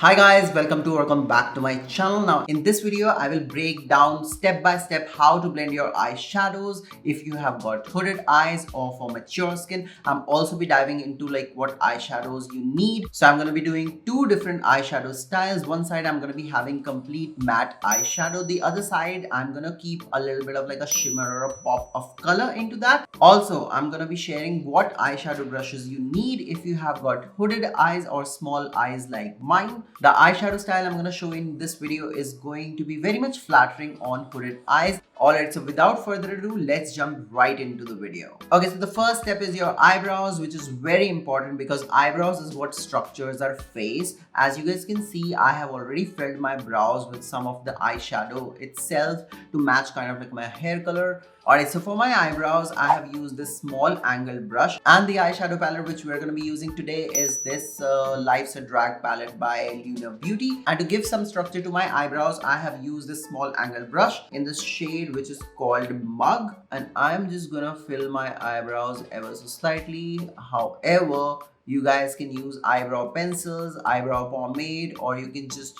Hi guys, welcome back to my channel. Now in this video I will break down step by step how to blend your eyeshadows if you have got hooded eyes or for mature skin. I'm also be diving into like what eyeshadows you need. So I'm going to be doing two different eyeshadow styles. One side I'm going to be having complete matte eyeshadow. The other side I'm going to keep a little bit of like a shimmer or a pop of color into that. Also, I'm going to be sharing what eyeshadow brushes you need if you have got hooded eyes or small eyes like mine. The eyeshadow style I'm going to show in this video is going to be very much flattering on hooded eyes. Alright, so without further ado, let's jump right into the video. Okay, so the first step is your eyebrows, which is very important because eyebrows is what structures our face. As you guys can see, I have already filled my brows with some of the eyeshadow itself to match kind of like my hair color. Alright, so for my eyebrows, I have used this small angle brush, and the eyeshadow palette which we're going to be using today is this Life's a Drag palette by Luna Beauty. And to give some structure to my eyebrows, I have used this small angle brush in this shade which is called Mug, and I'm just gonna fill my eyebrows ever so slightly. However, you guys can use eyebrow pencils, eyebrow pomade, or you can just,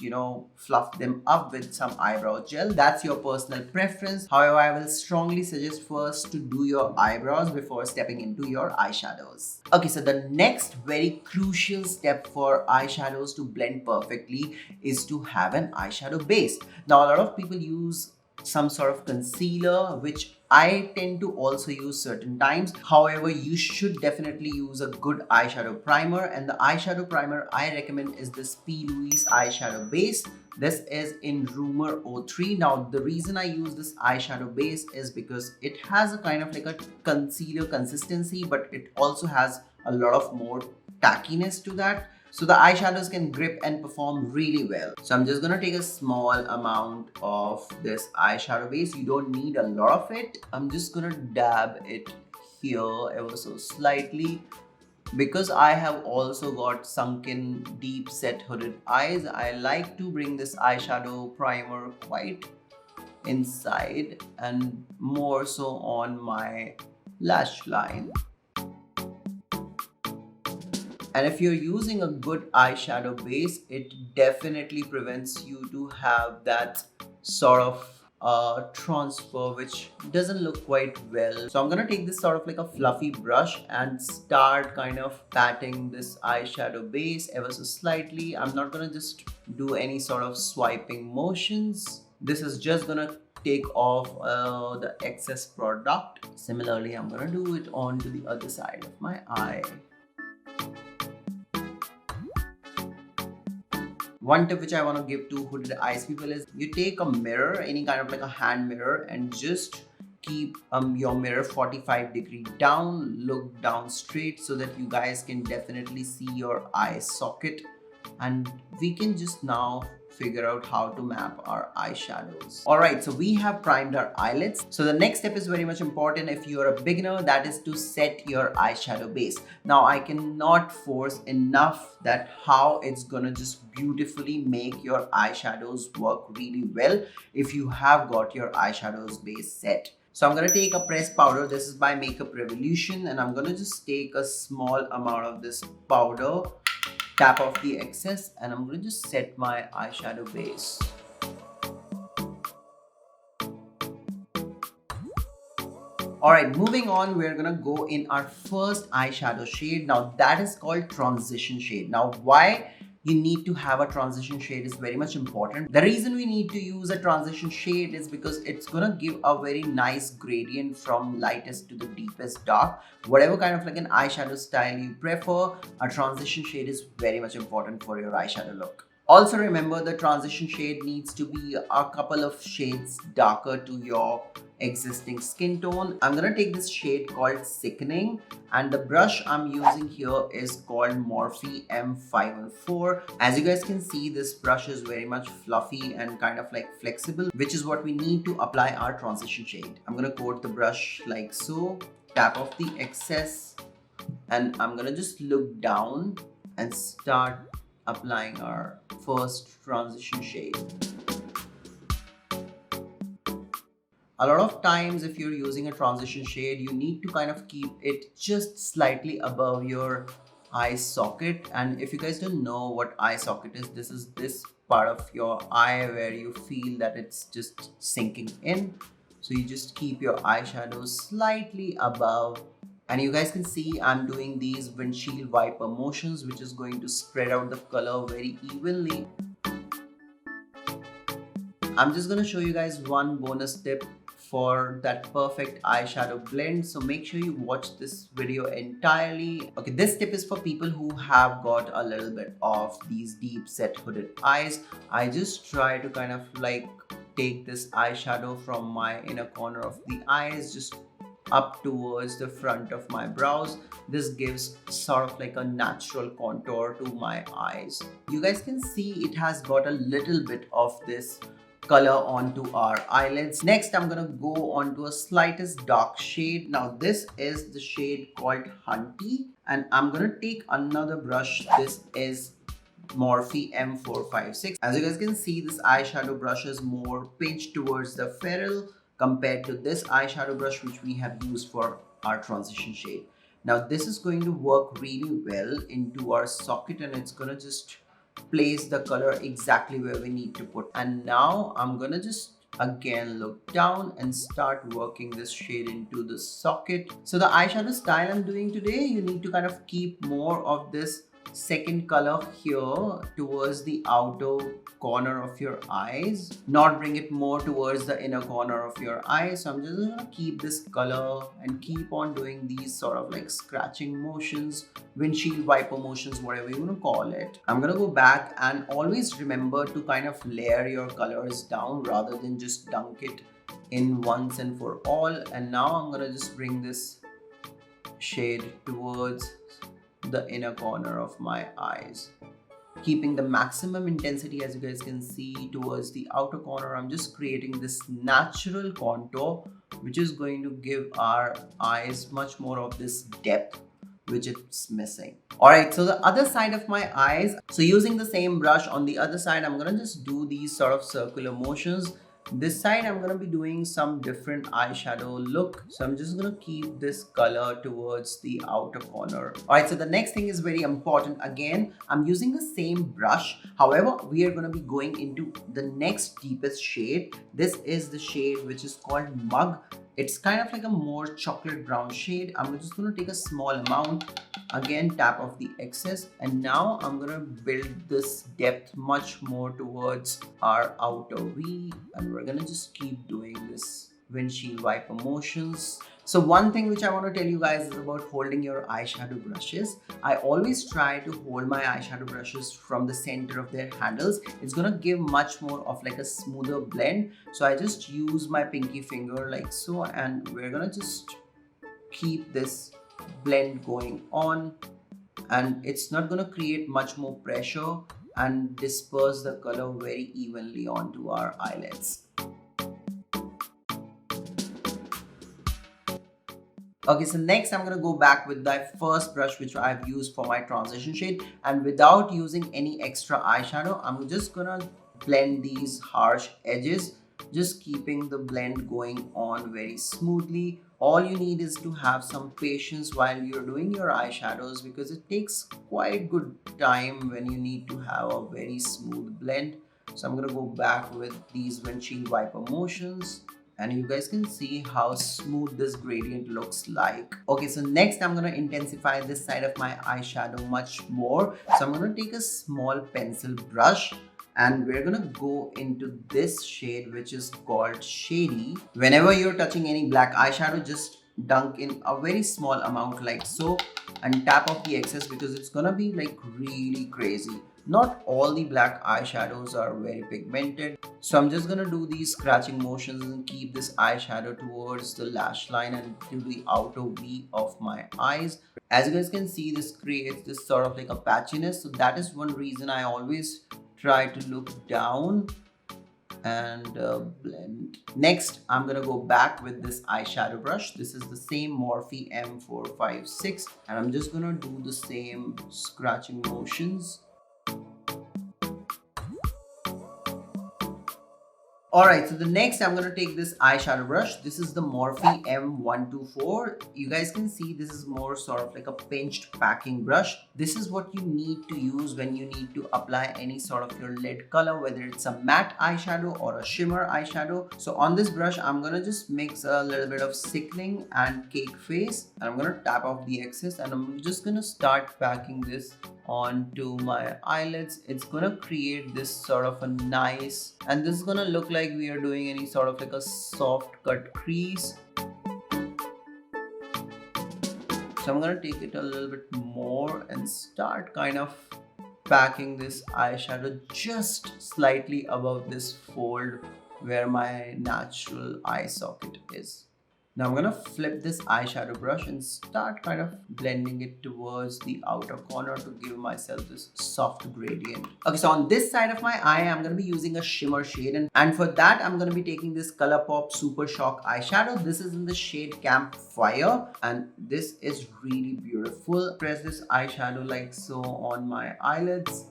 fluff them up with some eyebrow gel. That's your personal preference. However, I will strongly suggest first to do your eyebrows before stepping into your eyeshadows. Okay, so the next very crucial step for eyeshadows to blend perfectly is to have an eyeshadow base. Now, a lot of people use some sort of concealer, which I tend to also use certain times. However, you should definitely use a good eyeshadow primer, and the eyeshadow primer I recommend is this P. Louise eyeshadow base. This is in Rumor 03. Now, the reason I use this eyeshadow base is because it has a kind of like a concealer consistency, but it also has a lot of more tackiness to that. So the eyeshadows can grip and perform really well. So I'm just gonna take a small amount of this eyeshadow base. You don't need a lot of it. I'm just gonna dab it here ever so slightly. Because I have also got sunken deep set hooded eyes, I like to bring this eyeshadow primer quite inside and more so on my lash line. And if you're using a good eyeshadow base, it definitely prevents you to have that sort of transfer which doesn't look quite well. So I'm gonna take this sort of like a fluffy brush and start kind of patting this eyeshadow base ever so slightly. I'm not gonna just do any sort of swiping motions. This is just gonna take off the excess product. Similarly, I'm gonna do it onto the other side of my eye. One tip which I want to give to hooded eyes people is you take a mirror, any kind of like a hand mirror, and just keep your mirror 45-degree down, look down straight so that you guys can definitely see your eye socket, and we can just now figure out how to map our eyeshadows. Alright, so we have primed our eyelids. So the next step is very much important if you're a beginner, that is to set your eyeshadow base. Now I cannot force enough that how it's gonna just beautifully make your eyeshadows work really well if you have got your eyeshadows base set. So I'm going to take a pressed powder. This is by Makeup Revolution, and I'm going to just take a small amount of this powder, tap off the excess, and I'm going to just set my eyeshadow base. Alright, moving on, we're gonna go in our first eyeshadow shade. Now that is called transition shade. Now why you need to have a transition shade is very much important. The reason we need to use a transition shade is because it's gonna give a very nice gradient from lightest to the deepest dark. Whatever kind of like an eyeshadow style you prefer, a transition shade is very much important for your eyeshadow look. Also remember, the transition shade needs to be a couple of shades darker to your existing skin tone. I'm gonna take this shade called Sickening, and the brush I'm using here is called Morphe M514. As you guys can see, this brush is very much fluffy and kind of like flexible, which is what we need to apply our transition shade. I'm gonna coat the brush like so, tap off the excess, and I'm gonna just look down and start applying our first transition shade. A lot of times if you're using a transition shade, you need to kind of keep it just slightly above your eye socket. And if you guys don't know what eye socket is, this is this part of your eye where you feel that it's just sinking in. So you just keep your eyeshadow slightly above, and you guys can see I'm doing these windshield wiper motions, which is going to spread out the color very evenly. I'm just gonna show you guys one bonus tip for that perfect eyeshadow blend, so make sure you watch this video entirely. Okay, this tip is for people who have got a little bit of these deep set hooded eyes. I just try to kind of like take this eyeshadow from my inner corner of the eyes just up towards the front of my brows. This gives sort of like a natural contour to my eyes. You guys can see it has got a little bit of this color onto our eyelids. Next, I'm gonna go on to a slightest dark shade. Now this is the shade called Hunty, and I'm gonna take another brush. This is Morphe M456. As you guys can see, this eyeshadow brush is more pinched towards the ferrule compared to this eyeshadow brush which we have used for our transition shade. Now this is going to work really well into our socket, and it's gonna just place the color exactly where we need to put. And now I'm gonna just again look down and start working this shade into the socket. So the eyeshadow style I'm doing today, you need to kind of keep more of this second color here towards the outer corner of your eyes, not bring it more towards the inner corner of your eyes. So I'm just gonna keep this color and keep on doing these sort of like scratching motions, windshield wiper motions, whatever you want to call it. I'm gonna go back and always remember to kind of layer your colors down rather than just dunk it in once and for all. And now I'm gonna just bring this shade towards the inner corner of my eyes, keeping the maximum intensity, as you guys can see, towards the outer corner. I'm just creating this natural contour which is going to give our eyes much more of this depth which it's missing. All right, so the other side of my eyes, so using the same brush on the other side, I'm gonna just do these sort of circular motions. This side I'm gonna be doing some different eyeshadow look, so I'm just gonna keep this color towards the outer corner. All right, so the next thing is very important. Again, I'm using the same brush, however we are gonna be going into the next deepest shade. This is the shade which is called Mug. It's kind of like a more chocolate brown shade. I'm just going to take a small amount, again tap off the excess, and now I'm going to build this depth much more towards our outer V, and we're going to just keep doing this windshield wiper motions. So one thing which I want to tell you guys is about holding your eyeshadow brushes. I always try to hold my eyeshadow brushes from the center of their handles. It's gonna give much more of like a smoother blend. So I just use my pinky finger like so, and we're gonna just keep this blend going on, and it's not gonna create much more pressure and disperse the color very evenly onto our eyelids. Okay, so next I'm gonna go back with the first brush which I've used for my transition shade, and without using any extra eyeshadow, I'm just gonna blend these harsh edges, just keeping the blend going on very smoothly. All you need is to have some patience while you're doing your eyeshadows, because it takes quite good time when you need to have a very smooth blend. So I'm gonna go back with these windshield wiper motions, and you guys can see how smooth this gradient looks like. Okay, so next I'm gonna intensify this side of my eyeshadow much more. So I'm gonna take a small pencil brush, and we're gonna go into this shade which is called Shady. Whenever you're touching any black eyeshadow, just dunk in a very small amount like so, and tap off the excess, because it's gonna be like really crazy. Not all the black eyeshadows are very pigmented. So I'm just gonna do these scratching motions and keep this eyeshadow towards the lash line and to the outer V of my eyes. As you guys can see, this creates this sort of like a patchiness. So that is one reason I always try to look down and blend. Next, I'm gonna go back with this eyeshadow brush. This is the same Morphe M456, and I'm just gonna do the same scratching motions. Alright, so the next I'm going to take this eyeshadow brush. This is the Morphe M124. You guys can see this is more sort of like a pinched packing brush. This is what you need to use when you need to apply any sort of your lid color, whether it's a matte eyeshadow or a shimmer eyeshadow. So on this brush, I'm going to just mix a little bit of Sickling and Cake Face. And I'm going to tap off the excess and I'm just going to start packing this onto my eyelids. It's gonna create this sort of a nice, and this is gonna look like we are doing any sort of like a soft cut crease. So I'm gonna take it a little bit more and start kind of packing this eyeshadow just slightly above this fold where my natural eye socket is. Now I'm gonna flip this eyeshadow brush and start kind of blending it towards the outer corner to give myself this soft gradient. Okay, so on this side of my eye, I'm gonna be using a shimmer shade, and for that, I'm gonna be taking this ColourPop Super Shock eyeshadow. This is in the shade Campfire, and this is really beautiful. Press this eyeshadow like so on my eyelids.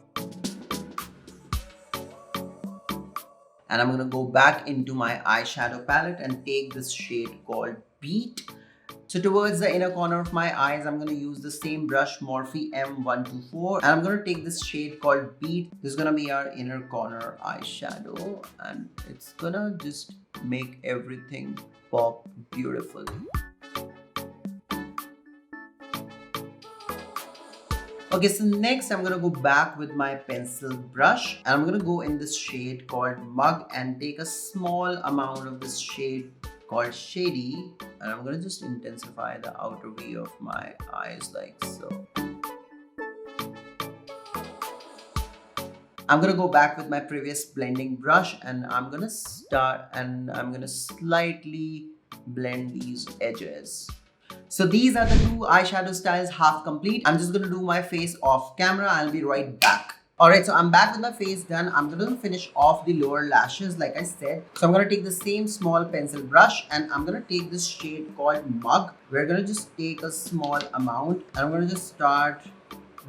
And I'm gonna go back into my eyeshadow palette and take this shade called Beat. So towards the inner corner of my eyes, I'm gonna use the same brush, Morphe M124, and I'm gonna take this shade called Beat. This is gonna be our inner corner eyeshadow, and it's gonna just make everything pop beautifully. Okay, so next I'm gonna go back with my pencil brush and I'm gonna go in this shade called Mug and take a small amount of this shade called Shady, and I'm gonna just intensify the outer V of my eyes like so. I'm gonna go back with my previous blending brush and I'm gonna slightly blend these edges. So these are the two eyeshadow styles half complete. I'm just gonna do my face off camera. I'll be right back. Alright, so I'm back with my face done. I'm gonna finish off the lower lashes like I said. So I'm gonna take the same small pencil brush and I'm gonna take this shade called Mug. We're gonna just take a small amount and I'm gonna just start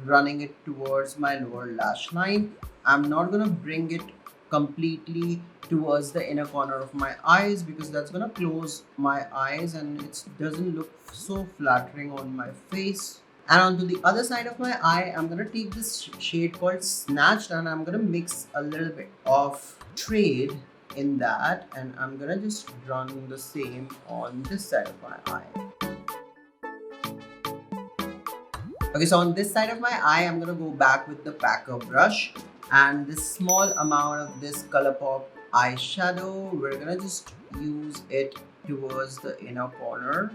running it towards my lower lash line. I'm not gonna bring it completely towards the inner corner of my eyes because that's gonna close my eyes and it doesn't look so flattering on my face. And onto the other side of my eye, I'm gonna take this shade called Snatched and I'm gonna mix a little bit of Trade in that, and I'm gonna just run the same on this side of my eye. Okay, so on this side of my eye, I'm gonna go back with the packer brush and this small amount of this ColourPop eyeshadow, we're gonna just use it towards the inner corner,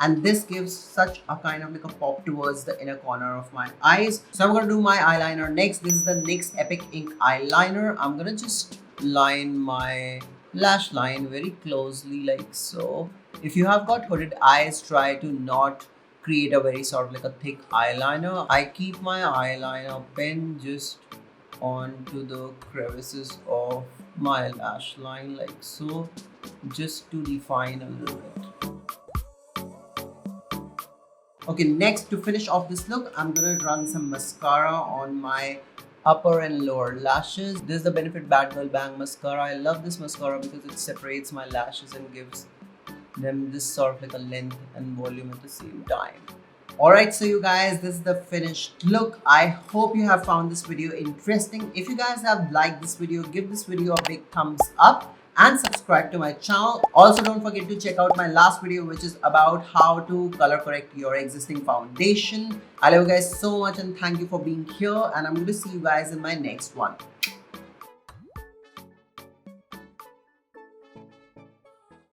and this gives such a kind of like a pop towards the inner corner of my eyes. So I'm gonna do my eyeliner next. This is the NYX Epic Ink eyeliner. I'm gonna just line my lash line very closely like so. If you have got hooded eyes, try to not create a very sort of like a thick eyeliner. I keep my eyeliner pen just onto the crevices of my lash line like so, just to define a little bit. Okay, next to finish off this look, I'm gonna run some mascara on my upper and lower lashes. This is the Benefit Bad Girl Bang mascara. I love this mascara because it separates my lashes and gives them this sort of like a length and volume at the same time. Alright, so you guys, this is the finished look. I hope you have found this video interesting. If you guys have liked this video, give this video a big thumbs up and subscribe to my channel. Also, don't forget to check out my last video, which is about how to color correct your existing foundation. I love you guys so much and thank you for being here, and I'm going to see you guys in my next one.